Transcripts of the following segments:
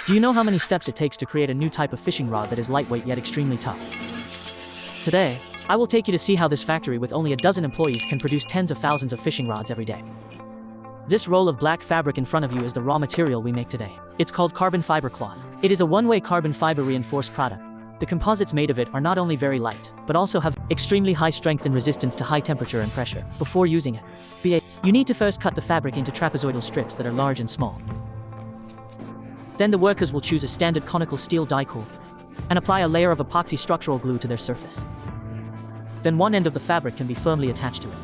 Do you know how many steps it takes to create a new type of fishing rod that is lightweight yet extremely tough? Today, I will take you to see how this factory with only a dozen employees can produce tens of thousands of fishing rods every day. This roll of black fabric in front of you is the raw material we make today. It's called carbon fiber cloth. It is a one-way carbon fiber reinforced product. The composites made of it are not only very light, but also have extremely high strength and resistance to high temperature and pressure. Before using it, you need to first cut the fabric into trapezoidal strips that are large and small. Then the workers will choose a standard conical steel die core and apply a layer of epoxy structural glue to their surface. Then one end of the fabric can be firmly attached to it.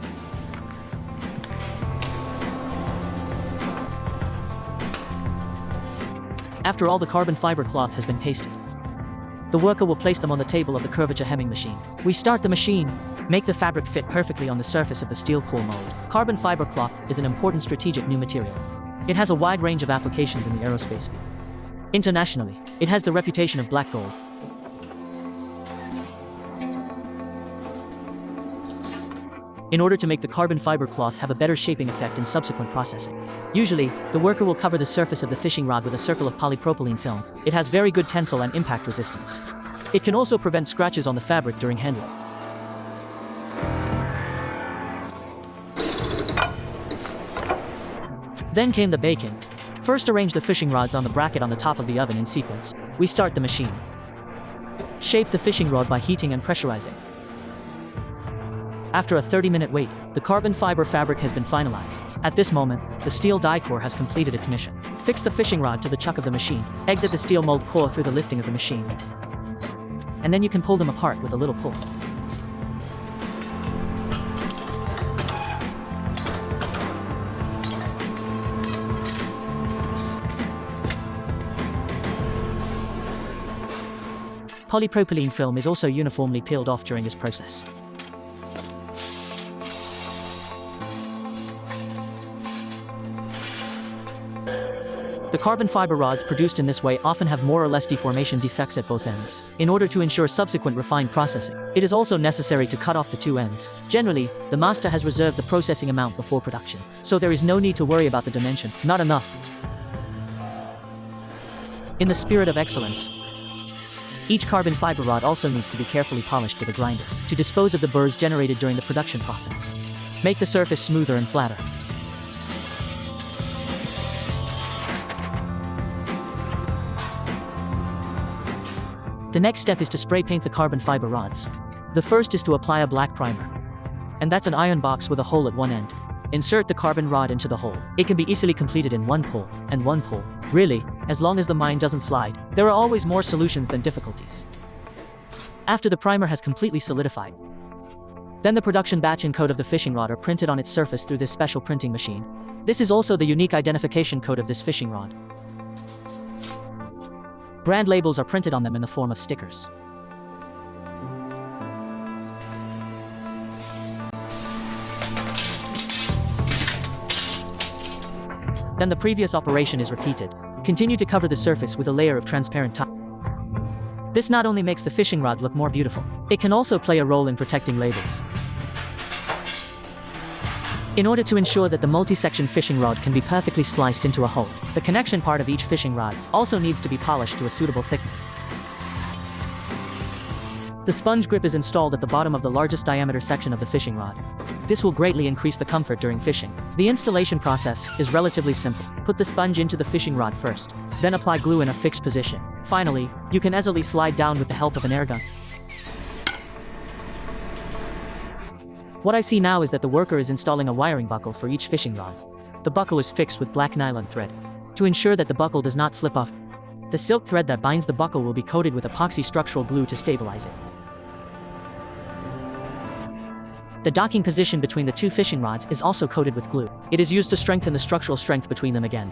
After all the carbon fiber cloth has been pasted, the worker will place them on the table of the curvature hemming machine. We start the machine, make the fabric fit perfectly on the surface of the steel core mold. Carbon fiber cloth is an important strategic new material. It has a wide range of applications in the aerospace field. Internationally, it has the reputation of black gold. In order to make the carbon fiber cloth have a better shaping effect in subsequent processing, usually, the worker will cover the surface of the fishing rod with a circle of polypropylene film. It has very good tensile and impact resistance. It can also prevent scratches on the fabric during handling. Then came the baking. First, arrange the fishing rods on the bracket on the top of the oven in sequence. We start the machine. Shape the fishing rod by heating and pressurizing. After a 30-minute wait, the carbon fiber fabric has been finalized. At this moment, the steel die core has completed its mission. Fix the fishing rod to the chuck of the machine. Exit the steel mold core through the lifting of the machine. And then you can pull them apart with a little pull. Polypropylene film is also uniformly peeled off during this process. The carbon fiber rods produced in this way often have more or less deformation defects at both ends. In order to ensure subsequent refined processing, it is also necessary to cut off the two ends. Generally, the master has reserved the processing amount before production, so there is no need to worry about the dimension. Not enough. In the spirit of excellence, each carbon fiber rod also needs to be carefully polished with a grinder to dispose of the burrs generated during the production process. Make the surface smoother and flatter. The next step is to spray paint the carbon fiber rods. The first is to apply a black primer. And that's an iron box with a hole at one end. Insert the carbon rod into the hole. It can be easily completed in one pull, and one pull. Really, as long as the mine doesn't slide, there are always more solutions than difficulties. After the primer has completely solidified, then the production batch and code of the fishing rod are printed on its surface through this special printing machine. This is also the unique identification code of this fishing rod. Brand labels are printed on them in the form of stickers. Then the previous operation is repeated. Continue to cover the surface with a layer of transparent tile. This not only makes the fishing rod look more beautiful, it can also play a role in protecting labels. In order to ensure that the multi-section fishing rod can be perfectly spliced into a hole, the connection part of each fishing rod also needs to be polished to a suitable thickness. The sponge grip is installed at the bottom of the largest diameter section of the fishing rod. This will greatly increase the comfort during fishing. The installation process is relatively simple. Put the sponge into the fishing rod first, then apply glue in a fixed position. Finally, you can easily slide down with the help of an air gun. What I see now is that the worker is installing a wiring buckle for each fishing rod. The buckle is fixed with black nylon thread. To ensure that the buckle does not slip off, the silk thread that binds the buckle will be coated with epoxy structural glue to stabilize it. The docking position between the two fishing rods is also coated with glue. It is used to strengthen the structural strength between them again.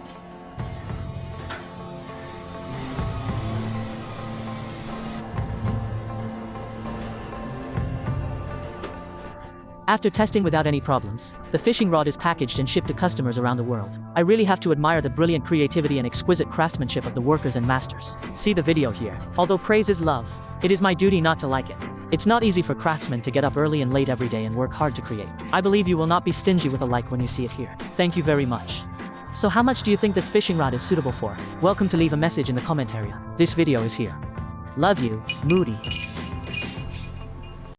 After testing without any problems, the fishing rod is packaged and shipped to customers around the world. I really have to admire the brilliant creativity and exquisite craftsmanship of the workers and masters. See the video here. Although praise is love, it is my duty not to like it. It's not easy for craftsmen to get up early and late every day and work hard to create. I believe you will not be stingy with a like when you see it here. Thank you very much. So how much do you think this fishing rod is suitable for? Welcome to leave a message in the comment area. This video is here. Love you, Moody.